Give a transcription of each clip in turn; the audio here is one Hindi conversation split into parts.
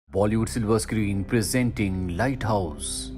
Bollywood silver screen presenting light house.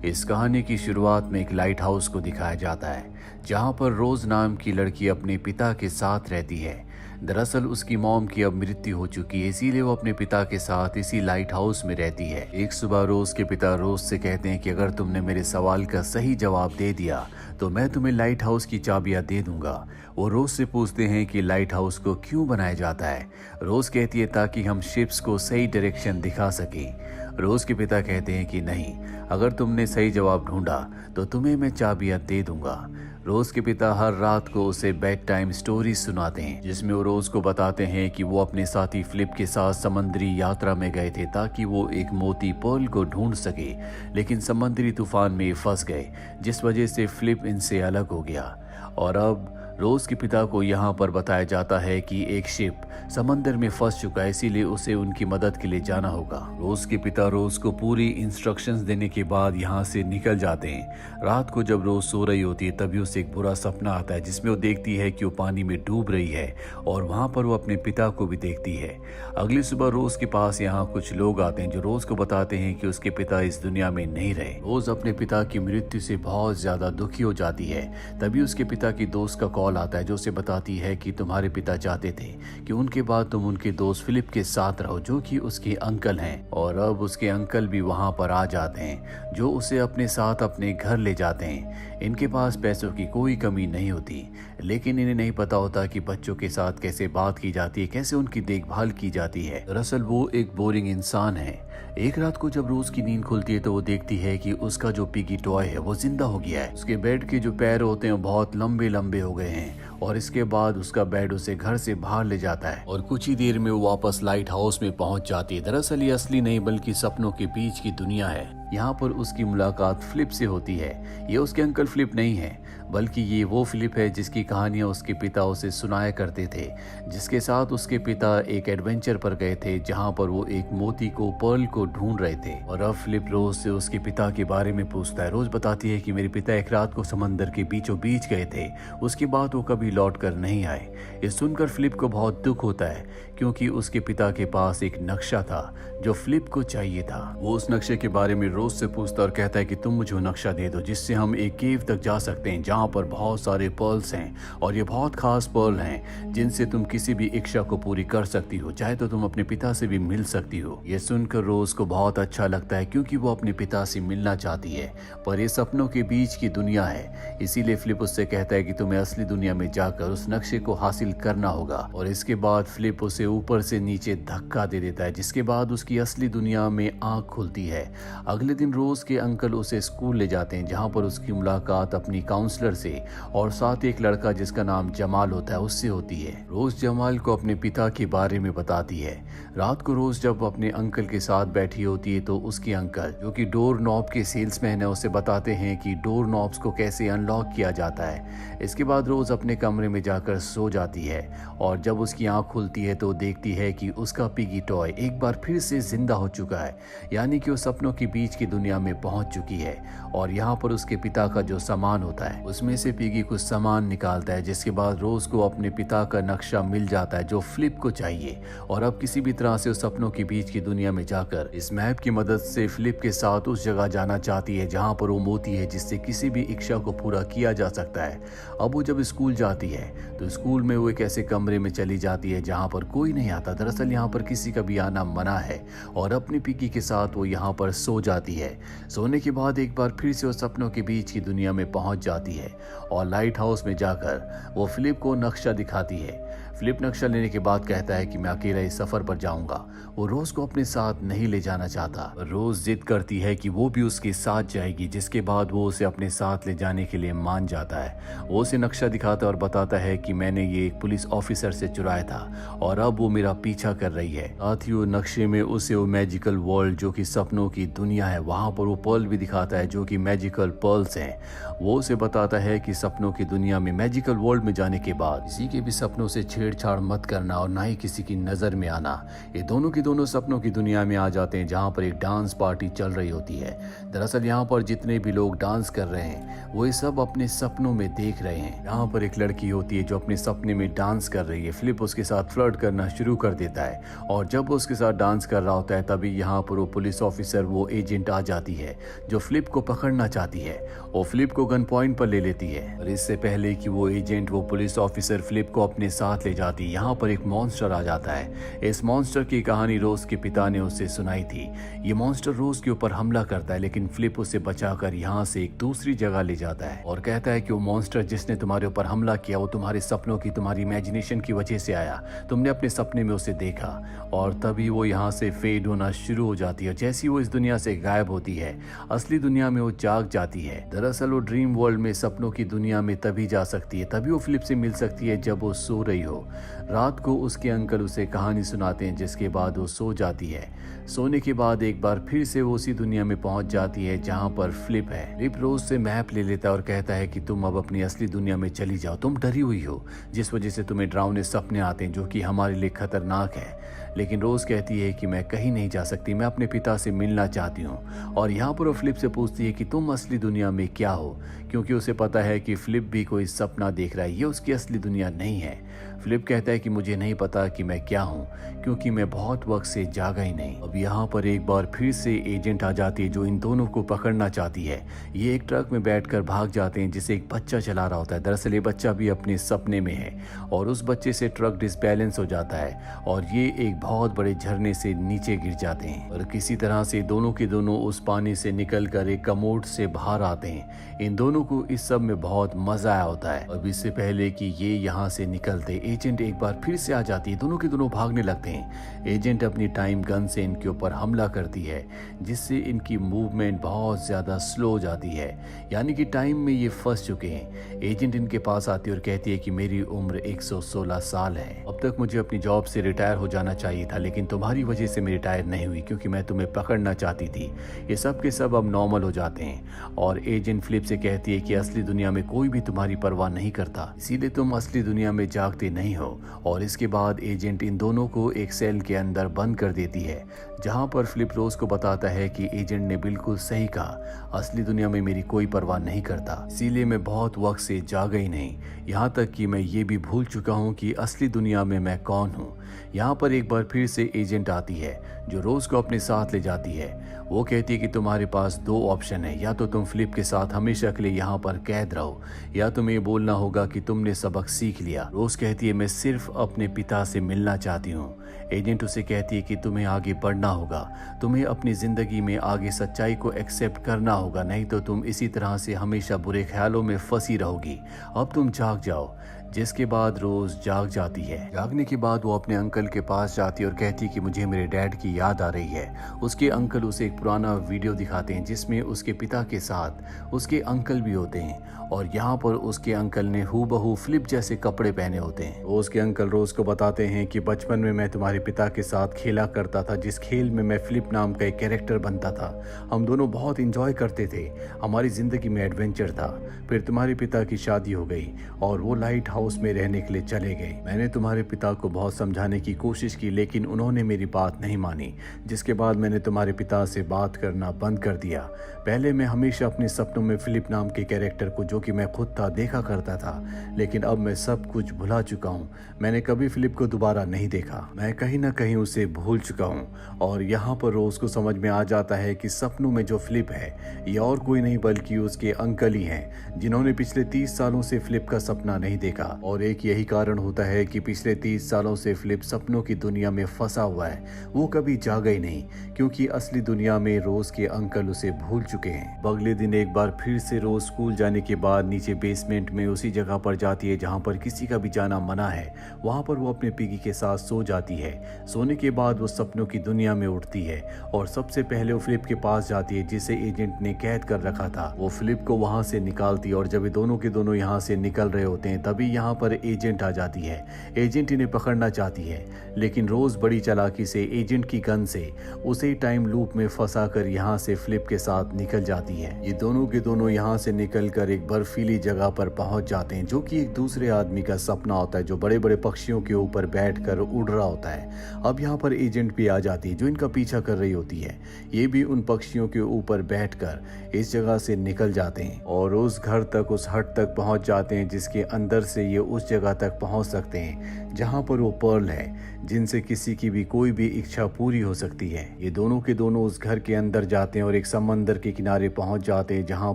इस कहानी की शुरुआत में एक लाइट हाउस को दिखाया जाता है जहां पर रोज नाम की लड़की अपने पिता के साथ रहती है। दरअसल उसकी मॉम की अब मृत्यु हो चुकी है, इसीलिए वो अपने पिता के साथ इसी लाइट हाउस में रहती है। एक सुबह रोज के पिता रोज से कहते हैं कि अगर तुमने मेरे सवाल का सही जवाब दे दिया तो मैं तुम्हें लाइट हाउस की चाबियां दे दूंगा। वो रोज से पूछते हैं कि लाइट हाउस को क्यों बनाया जाता है। रोज कहती है ताकि हम शिप्स को सही डायरेक्शन दिखा सकें। रोज के पिता कहते हैं कि नहीं, अगर तुमने सही जवाब ढूंढा तो तुम्हें मैं चाबियां दे दूंगा। रोज के पिता हर रात को उसे बेड टाइम स्टोरी सुनाते हैं जिसमें वो रोज को बताते हैं कि वो अपने साथी फिलिप के साथ समुद्री यात्रा में गए थे ताकि वो एक मोती पर्ल को ढूंढ सके, लेकिन समुद्री तूफान में फंस गए जिस वजह से फिलिप इनसे अलग हो गया। और अब रोज के पिता को यहाँ पर बताया जाता है कि एक शिप समंदर में फंस चुका है, इसीलिए उसे उनकी मदद के लिए जाना होगा। रोज के पिता रोज को पूरी इंस्ट्रक्शंस देने के बाद यहाँ से निकल जाते हैं। रात को जब रोज सो रही होती है तभी उसे एक बुरा सपना आता है जिसमें वो देखती है कि वो पानी में डूब रही है और वहाँ पर वो अपने पिता को भी देखती है। अगली सुबह रोज के पास यहाँ कुछ लोग आते हैं जो रोज को बताते हैं कि उसके पिता इस दुनिया में नहीं रहे। रोज अपने पिता की मृत्यु से बहुत ज्यादा दुखी हो जाती है। तभी उसके पिता की दोस्त का कॉल आता है जो उसे बताती है कि तुम्हारे पिता चाहते थे कि उनके बाद तुम उनके दोस्त फिलिप के साथ रहो जो कि उसके अंकल हैं। और अब उसके अंकल भी वहां पर आ जाते हैं जो उसे अपने साथ अपने घर ले जाते हैं। इनके पास पैसों की कोई कमी नहीं होती, लेकिन इन्हें नहीं पता होता कि बच्चों के साथ कैसे बात की जाती है, कैसे उनकी देखभाल की जाती है। दरअसल वो एक बोरिंग इंसान है। एक रात को जब रोज की नींद खुलती है तो वो देखती है कि उसका जो पिगी टॉय है वो जिंदा हो गया है। उसके बेड के जो पैर होते हैं वो बहुत लंबे लंबे हो गए हैं और इसके बाद उसका बेड उसे घर से बाहर ले जाता है और कुछ ही देर में वो वापस लाइट हाउस में पहुंच जाती है। दरअसल ये असली नहीं बल्कि सपनों के बीच की दुनिया है। यहाँ पर उसकी मुलाकात फिलिप से होती है। ये उसके अंकल फिलिप नहीं है बल्कि ये वो फिलिप है जिसकी कहानियां उसके पिता उसे सुनाया करते थे, जिसके साथ उसके पिता एक एडवेंचर पर गए थे जहाँ पर वो एक मोती को पर्ल को ढूंढ रहे थे। और अब फिलिप रोज से उसके पिता के बारे में पूछता है। रोज बताती है कि मेरे पिता एक रात को समंदर के बीचों बीच गए थे, उसके बाद वो कभी लौट कर नहीं आए। ये सुनकर फिलिप को बहुत दुख होता है क्योंकि उसके पिता के पास एक नक्शा था जो फिलिप को चाहिए था। वो उस नक्शे के बारे में रोज से पूछता और कहता है कि तुम मुझे नक्शा दे दो जिससे हम एक केव तक जा सकते हैं जहाँ पर बहुत सारे पर्ल्स हैं और ये बहुत खास पर्ल हैं जिनसे तुम किसी भी इच्छा को पूरी कर सकती हो, चाहे तो तुम अपने पिता से भी मिल सकती हो। ये सुनकर रोज को बहुत अच्छा लगता है क्योंकि वो अपने पिता से मिलना चाहती है, पर ये सपनों के बीच की दुनिया है। इसीलिए फिलिप उससे कहता है कि तुम्हें असली दुनिया में जाकर उस नक्शे को हासिल करना होगा। और इसके बाद फिलिप उसे ऊपर से नीचे धक्का दे देता है जिसके बाद उसकी असली दुनिया में आंख खुलती है। अगले दिन रोज के अंकल उसे स्कूल ले जाते हैं जहाँ पर उसकी मुलाकात अपनी काउंसलर से और साथ एक लड़का जिसका नाम जमाल होता है उससे होती है। रोज जमाल को अपने पिता के बारे में बताती है। रात को रोज जब अपने अंकल के साथ बैठी होती है तो उसके अंकल जो कि डोर नॉब के सेल्समैन है उसे बताते हैं कि डोर नॉब्स को कैसे अनलॉक किया जाता है। इसके बाद रोज अपने कमरे में जाकर सो जाती है और जब उसकी आंख खुलती है तो देखती है कि उसका पिगी टॉय एक बार फिर से जिंदा हो चुका है, यानी कि वो सपनों के बीच की दुनिया में पहुंच चुकी है। और यहाँ पर उसके पिता का जो सामान होता है उसमें से पिगी कुछ सामान निकालता है जिसके बाद रोज को अपने पिता का नक्शा मिल जाता है जो फिलिप को चाहिए। और अब किसी भी तरह से उस सपनों के बीच की दुनिया में जाकर इस मैप की मदद से फिलिप के साथ उस जगह जाना चाहती है जहाँ पर वो मोती है जिससे किसी भी इच्छा को पूरा किया जा सकता है। अब वो जब स्कूल जाती है तो स्कूल में वो एक ऐसे कमरे में चली जाती है जहाँ पर कोई नहीं आता। दरअसल यहाँ पर किसी का भी आना मना है और अपनी पिगी के साथ वो यहाँ पर सो जाती है। सोने के बाद एक बार फिर से वो सपनों के बीच की दुनिया में पहुंच जाती है और लाइट हाउस में जाकर वो फिलिप को नक्शा दिखाती है। फिलिप नक्शा लेने के बाद कहता है कि मैं अकेला इस सफर पर जाऊंगा। वो रोज को अपने साथ नहीं ले जाना चाहता। रोज जिद करती है कि वो भी उसके साथ जाएगी, जिसके बाद वो उसे अपने साथ ले जाने के लिए मान जाता है। वो उसे नक्शा दिखाता और बताता है कि मैंने ये एक पुलिस ऑफिसर से चुराया था और अब वो मेरा पीछा कर रही है। साथ ही वो नक्शे में उसे वो मैजिकल वर्ल्ड जो कि सपनों की दुनिया है वहां पर वो पर्ल भी दिखाता है जो कि मैजिकल पर्ल्स हैं। वो उसे बताता है कि सपनों की दुनिया में मैजिकल वर्ल्ड में जाने के बाद किसी के भी सपनों से छेड़ छेड़छाड़ मत करना और ना ही किसी की नज़र में आना। ये दोनों की दोनों सपनों की दुनिया में आ जाते हैं जहाँ पर एक डांस पार्टी चल रही होती है। दरअसल यहाँ पर जितने भी लोग डांस कर रहे हैं वो ये सब अपने सपनों में देख रहे हैं। यहाँ पर एक लड़की होती है जो अपने सपने में डांस कर रही है। फ्लिप उसके साथ फ्लर्ट करना शुरू कर देता है और जब वो उसके साथ डांस कर रहा होता है तभी यहाँ पर वो पुलिस ऑफिसर, वो एजेंट आ जाती है जो फ्लिप को पकड़ना चाहती है। वो फ्लिप को गन पॉइंट पर ले लेती है और इससे पहले कि वो एजेंट, वो पुलिस ऑफिसर फ्लिप को अपने साथ ले जाती है, यहाँ पर एक मॉन्स्टर आ जाता है। इस मॉन्स्टर की कहानी रोज के पिता ने उसे सुनाई थी। ये मॉन्स्टर रोज के ऊपर हमला करता है लेकिन फ्लिप उसे बचाकर यहाँ से एक दूसरी जगह ले जाता है और कहता है कि वो मॉन्स्टर जिसने तुम्हारे ऊपर हमला किया वो तुम्हारे सपनों की, तुम्हारी इमेजिनेशन की वजह से आया। तुमने अपने सपने में उसे देखा और तभी वो यहाँ से फेड होना शुरू हो जाती है। जैसी वो इस दुनिया से गायब होती है असली दुनिया में वो जाग जाती है। दरअसल वो ड्रीम वर्ल्ड में, सपनों की दुनिया में तभी जा सकती है, तभी वो फ्लिप से मिल सकती है जब वो सो रही हो। रात को उसके अंकल उसे कहानी सुनाते हैं जिसके बाद वो सो जाती है। सोने के बाद एक बार फिर से वो उसी दुनिया में पहुंच जाती है जहां पर फ्लिप है। फ्लिप रोज से मैप ले लेता है और कहता है कि तुम अब अपनी असली दुनिया में चली जाओ। तुम डरी हुई हो जिस वजह से तुम्हें डरावने सपने आते हैं जो कि हमारे लिए खतरनाक है। लेकिन रोज कहती है कि मैं कहीं नहीं जा सकती, मैं अपने पिता से मिलना चाहती हूँ। और यहाँ पर वो फ्लिप से पूछती है कि तुम असली दुनिया में क्या हो, क्योंकि उसे पता है कि फ्लिप भी कोई सपना देख रहा है, ये उसकी असली दुनिया नहीं है। फ्लिप कहता है कि मुझे नहीं पता कि मैं क्या हूँ क्योंकि मैं बहुत वक्त से जागा ही नहीं। अब यहाँ पर एक बार फिर से एजेंट आ जाती है जो इन दोनों को पकड़ना चाहती है। ये एक ट्रक में बैठकर भाग जाते हैं जिसे एक बच्चा चला रहा होता है। दरअसल ये बच्चा भी अपने सपने में है और उस बच्चे से ट्रक डिसबैलेंस हो जाता है और ये एक बहुत बड़े झरने से नीचे गिर जाते हैं और किसी तरह से दोनों के दोनों उस पानी से निकलकर एक कमोड से बाहर आते हैं। इन दोनों को इस सब में बहुत मजा आया होता है। अब इससे पहले कि ये यहाँ से निकलते एजेंट एक बार फिर से आ जाती है। दोनों के दोनों भागने लगते हैं। एजेंट अपनी टाइम गन से इनके ऊपर हमला करती है जिससे इनकी मूवमेंट बहुत ज्यादा स्लो हो जाती है, यानी कि टाइम में ये फंस चुके हैं। एजेंट इनके पास आती है और कहती है कि मेरी उम्र 116 साल है। अब तक मुझे अपनी जॉब से रिटायर हो जाना चाहिए था लेकिन तुम्हारी वजह से मैं रिटायर नहीं हुई क्योंकि मैं तुम्हें पकड़ना चाहती थी। ये सब के सब अब नॉर्मल हो जाते हैं और एजेंट फ्लिप से कहती है कि असली दुनिया में कोई भी तुम्हारी परवाह नहीं करता, इसीलिए तुम असली दुनिया में जागते नहीं हो। और इसके बाद एजेंट इन दोनों को एक सेल के अंदर बंद कर देती है जहां पर फ्लिप रोज को बताता है कि एजेंट ने बिल्कुल सही कहा, असली दुनिया में मेरी कोई परवाह नहीं करता, इसीलिए मैं बहुत वक्त से जागा ही नहीं, यहाँ तक कि मैं ये भी भूल चुका हूँ कि असली दुनिया में मैं कौन हूँ। यहाँ पर एक बार फिर से एजेंट आती है जो रोज को अपने साथ ले जाती है। वो कहती है कि तुम्हारे पास दो ऑप्शन है, या तो तुम फ्लिप के साथ हमेशा के लिए यहाँ पर कैद रहो या तुम्हें ये बोलना होगा कि तुमने सबक सीख लिया। रोज कहती है मैं सिर्फ अपने पिता से मिलना चाहती हूँ। एजेंट उसे कहती है कि तुम्हें आगे बढ़ना होगा, तुम्हें अपनी जिंदगी में आगे सच्चाई को एक्सेप्ट करना होगा, नहीं तो तुम इसी तरह से हमेशा बुरे ख्यालों में फंसी रहोगी। अब तुम जाग जाओ। जिसके बाद रोज जाग जाती है। जागने के बाद वो अपने अंकल के पास जाती है और कहती है कि मुझे मेरे डैड की याद आ रही है। उसके अंकल उसे एक पुराना वीडियो दिखाते हैं जिसमें उसके पिता के साथ उसके अंकल भी होते हैं और यहाँ पर उसके अंकल ने हूबहू फ्लिप जैसे कपड़े पहने होते हैं। रोज के अंकल रोज को बताते हैं कि बचपन में मैं तुम्हारे पिता के साथ खेला करता था, जिस खेल में मैं फ्लिप नाम का एक कैरेक्टर बनता था। हम दोनों बहुत इंजॉय करते थे, हमारी जिंदगी में एडवेंचर था। फिर तुम्हारे पिता की शादी हो गई और वो लाइट हाउस में रहने के लिए चले गए। मैंने तुम्हारे पिता को बहुत समझाने की कोशिश की लेकिन उन्होंने मेरी बात नहीं मानी, जिसके बाद मैंने तुम्हारे पिता से बात करना बंद कर दिया। पहले मैं हमेशा अपने सपनों में फिलिप नाम के कैरेक्टर को, जो कि मैं खुद था, देखा करता था, लेकिन अब मैं सब कुछ भुला चुका हूँ। मैंने कभी फिलिप को दोबारा नहीं देखा, मैं कहीं ना कहीं उसे भूल चुका हूँ। और यहाँ पर रोज को समझ में आ जाता है कि सपनों में जो फिलिप है ये और कोई नहीं बल्कि उसके अंकल ही हैं, जिन्होंने पिछले 30 सालों से फिलिप का सपना नहीं देखा। और एक यही कारण होता है कि पिछले 30 सालों से फिलिप सपनों की दुनिया में फंसा हुआ है, वो कभी जागा ही नहीं, क्योंकि असली दुनिया में रोज के अंकल उसे भूल चुके हैं। अगले दिन एक बार फिर से रोज स्कूल जाने के बाद नीचे बेसमेंट में उसी जगह पर जाती है जहाँ पर किसी का भी जाना मना है। वहाँ पर वो अपने पिगी के साथ सो जाती है। सोने के बाद वो सपनों की दुनिया में उठती है और सबसे पहले वो फिलिप के पास जाती है जिसे एजेंट ने कैद कर रखा था। वो फिलिप को वहाँ से निकालती है और जब ये दोनों के दोनों यहाँ से निकल रहे होते हैं तभी यहाँ पर एजेंट आ जाती है। एजेंट इन्हें पकड़ना चाहती है, लेकिन रोज बड़ी चालाकी से एजेंट की गन से उसे टाइम लूप में फंसा कर यहाँ से फिलिप के साथ निकल जाती है। ये दोनों के दोनों यहाँ से निकलकर एक बर्फीली जगह पर पहुंच जाते हैं, जो कि एक दूसरे आदमी का सपना होता है, जो बड़े बड़े पक्षियों के ऊपर बैठकर उड़ रहा होता है। अब यहाँ पर एजेंट भी आ जाती है, जो इनका पीछा कर रही होती है। ये भी उन पक्षियों के ऊपर बैठकर इस जगह से निकल जाते हैं और उस घर तक, उस हट तक पहुंच जाते हैं, जिसके अंदर से ये उस जगह तक पहुंच सकते हैं जहां पर वो पर्ल है, जिनसे किसी की भी कोई भी इच्छा पूरी हो सकती है। ये दोनों के दोनों उस घर के अंदर जाते हैं और एक समंदर के किनारे पहुंच जाते हैं, जहां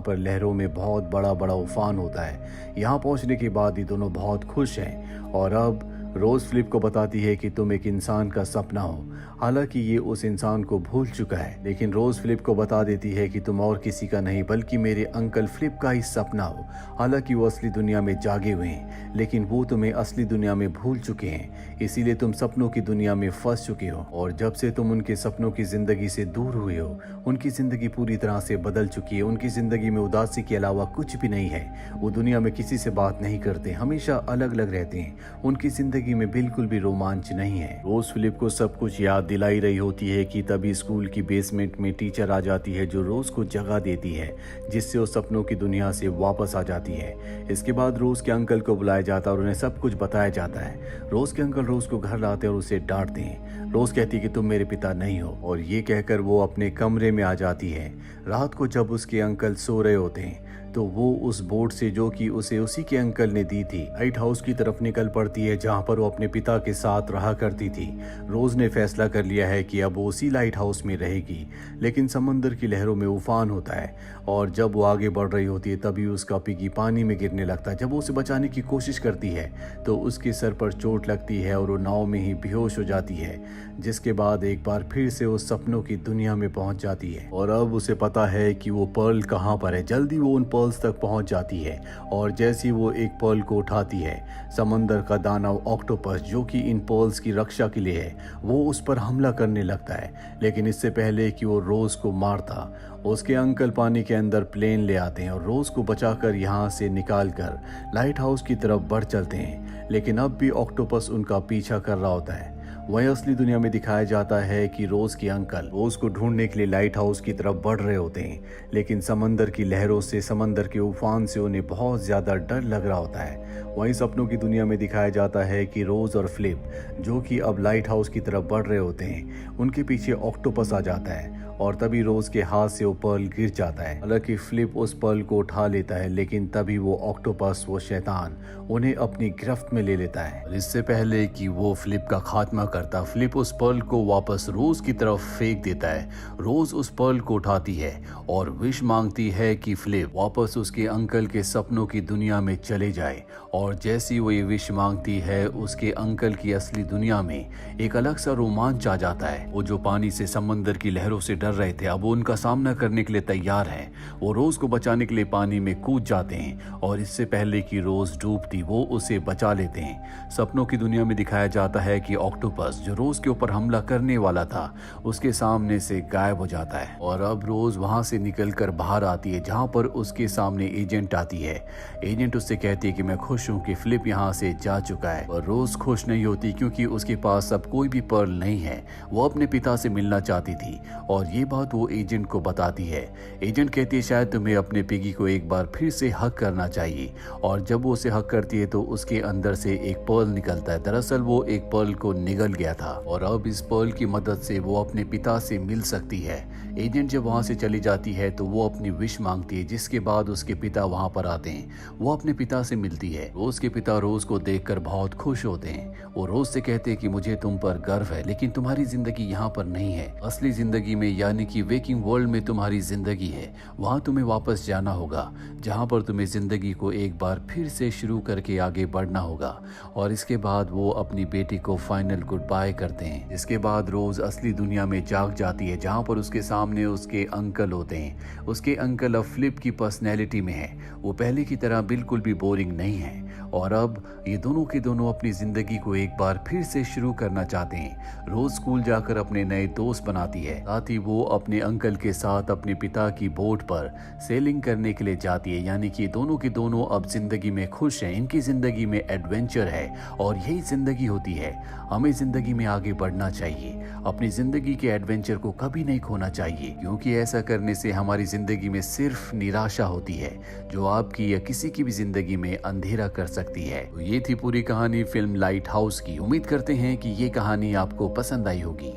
पर लहरों में बहुत बड़ा बड़ा उफान होता है। यहाँ पहुंचने के बाद ये दोनों बहुत खुश हैं और अब रोज फिलिप को बताती है कि तुम एक इंसान का सपना हो। हालांकि ये उस इंसान को भूल चुका है, लेकिन रोज फिलिप को बता देती है कि तुम और किसी का नहीं बल्कि मेरे अंकल फिलिप का ही सपना हो। हालांकि वो असली दुनिया में जागे हुए हैं, लेकिन वो तुम्हें असली दुनिया में भूल चुके हैं, इसीलिए तुम सपनों की दुनिया में फंस चुके हो। और जब से तुम उनके सपनों की जिंदगी से दूर हुए हो, उनकी जिंदगी पूरी तरह से बदल चुकी है। उनकी जिंदगी में उदासी के अलावा कुछ भी नहीं है। वो दुनिया में किसी से बात नहीं करते, हमेशा अलग अलग रहते हैं। उनकी जिंदगी में बिल्कुल भी रोमांच नहीं है। रोज फिलिप को सब कुछ याद दिलाई रही होती है कि तभी स्कूल की बेसमेंट में टीचर आ जाती है, जो रोज को जगह देती है, जिससे वो सपनों की दुनिया से वापस आ जाती है। इसके बाद रोज के अंकल को बुलाया जाता है और उन्हें सब कुछ बताया जाता है। रोज के अंकल रोज को घर लाते और उसे डांटते हैं। रोज कहती है कि तुम मेरे पिता नहीं हो, और ये कहकर वो अपने कमरे में आ जाती है। रात को जब उसके अंकल सो रहे होते हैं, तो वो उस बोट से, जो कि उसे उसी के अंकल ने दी थी, लाइट हाउस की तरफ निकल पड़ती है, जहां पर वो अपने पिता के साथ रहा करती थी। रोज ने फैसला कर लिया है कि अब वो उसी लाइट हाउस में रहेगी, लेकिन समंदर की लहरों में उफान होता है और जब वो आगे बढ़ रही होती है, तभी उसका पिगी पानी में गिरने लगता है। जब वो उसे बचाने की कोशिश करती है तो उसके सर पर चोट लगती है और वो नाव में ही बेहोश हो जाती है, जिसके बाद एक बार फिर से वो सपनों की दुनिया में पहुंच जाती है। और अब उसे पता है कि वो पर्ल कहां पर है। जल्दी वो उन पर्ल्स तक पहुंच जाती है और जैसे वो एक पर्ल को उठाती है, समंदर का दानव ऑक्टोपस, जो कि इन पर्ल्स की रक्षा के लिए है, वो उस पर हमला करने लगता है। लेकिन इससे पहले कि वो रोज को मारता, उसके अंकल पानी के अंदर प्लेन ले आते हैं और रोज को बचाकर यहाँ से निकालकर लाइट हाउस की तरफ बढ़ चलते हैं। लेकिन अब भी ऑक्टोपस उनका पीछा कर रहा होता है। वहीं असली दुनिया में दिखाया जाता है कि रोज के अंकल रोज को ढूंढने के लिए लाइट हाउस की तरफ बढ़ रहे होते हैं, लेकिन समंदर की लहरों से, समंदर के उफान से उन्हें बहुत ज्यादा डर लग रहा होता है। वहीं सपनों की दुनिया में दिखाया जाता है कि रोज और फिलिप, जो कि अब लाइट हाउस की तरफ बढ़ रहे होते हैं, उनके पीछे ऑक्टोपस आ जाता है और तभी रोज के हाथ से वो पर्ल गिर जाता है। हालांकि फिलिप उस पर्ल को उठा लेता है, लेकिन तभी वो ऑक्टोपस, वो शैतान, उन्हें अपनी गिरफ्त में ले लेता है। और इससे पहले कि वो फिलिप का खात्मा करता, फिलिप उस पर्ल को वापस रोज की तरफ फेंक देता है। रोज उस पर्ल को उठाती है और विश मांगती है कि फिलिप वापस उसके अंकल के सपनों की दुनिया में चले जाए। और जैसी वो ये विश मांगती है, उसके अंकल की असली दुनिया में एक अलग सा रोमांच आ जाता है। वो जो पानी से, समंदर की लहरों से डर रहे थे, अब वो उनका सामना करने के लिए तैयार हैं। वो रोज को बचाने के लिए पानी में कूद जाते हैं और इससे पहले कि रोज डूबती, वो उसे बचा लेते हैं। सपनों की दुनिया में दिखाया जाता है कि ऑक्टोपस, जो रोज के ऊपर हमला करने वाला था, उसके सामने से गायब हो जाता है। और अब रोज वहां से निकलकर बाहर आती है, जहां पर उसके सामने एजेंट आती है। एजेंट उससे कहती है कि मैं खुश हूं कि फिलिप यहाँ से जा चुका है। और रोज खुश नहीं होती, क्योंकि उसके पास अब कोई भी पर्ल नहीं है। वो अपने पिता से मिलना चाहती थी और ये बात वो एजेंट को बताती है। एजेंट कहती है शायद तुम्हें अपने पिगी को एक बार फिर से हक करना चाहिए। और जब वो उसे हक करती है तो उसके अंदर से एक पर्ल निकलता है। दरअसल वो एक पर्ल को निगल गया था और अब इस पर्ल की मदद से वो अपने पिता से मिल सकती है। एजेंट जब वहां से चली जाती है तो वो अपनी विश मांगती है, जिसके बाद उसके पिता वहां पर आते हैं। वो अपने पिता से मिलती है। रोज के पिता रोज को देखकर बहुत खुश होते हैं। वो रोज से कहते हैं कि मुझे तुम पर गर्व है, लेकिन तुम्हारी जिंदगी यहाँ पर नहीं है। असली जिंदगी में, यानी कि वेकिंग वर्ल्ड में तुम्हारी जिंदगी है। वहां तुम्हें वापस जाना होगा, जहां पर तुम्हें जिंदगी को एक बार फिर से शुरू करके आगे बढ़ना होगा। और इसके बाद वो अपनी बेटी को फाइनल गुड बाय करते हैं। इसके बाद रोज असली दुनिया में जाग जाती है, जहां पर उसके सामने उसके अंकल होते हैं। उसके अंकल अब फिलिप की पर्सनैलिटी में है। वो पहले की तरह बिल्कुल भी बोरिंग नहीं है और अब ये दोनों के दोनों अपनी जिंदगी को एक बार फिर से शुरू करना चाहते हैं। रोज स्कूल जाकर अपने नए दोस्त बनाती है, साथ ही वो अपने अंकल के साथ अपने पिता की बोट पर सेलिंग करने के लिए जाती है। यानी कि दोनों के दोनों अब जिंदगी में खुश हैं, इनकी जिंदगी में एडवेंचर है और यही जिंदगी होती है। हमें जिंदगी में आगे बढ़ना चाहिए, अपनी जिंदगी के एडवेंचर को कभी नहीं खोना चाहिए, क्योंकि ऐसा करने से हमारी जिंदगी में सिर्फ निराशा होती है जो आपकी या किसी की भी जिंदगी में अंधेरा कर सकती है। तो ये थी पूरी कहानी फिल्म लाइट हाउस की। उम्मीद करते हैं कि ये कहानी आपको पसंद आई होगी।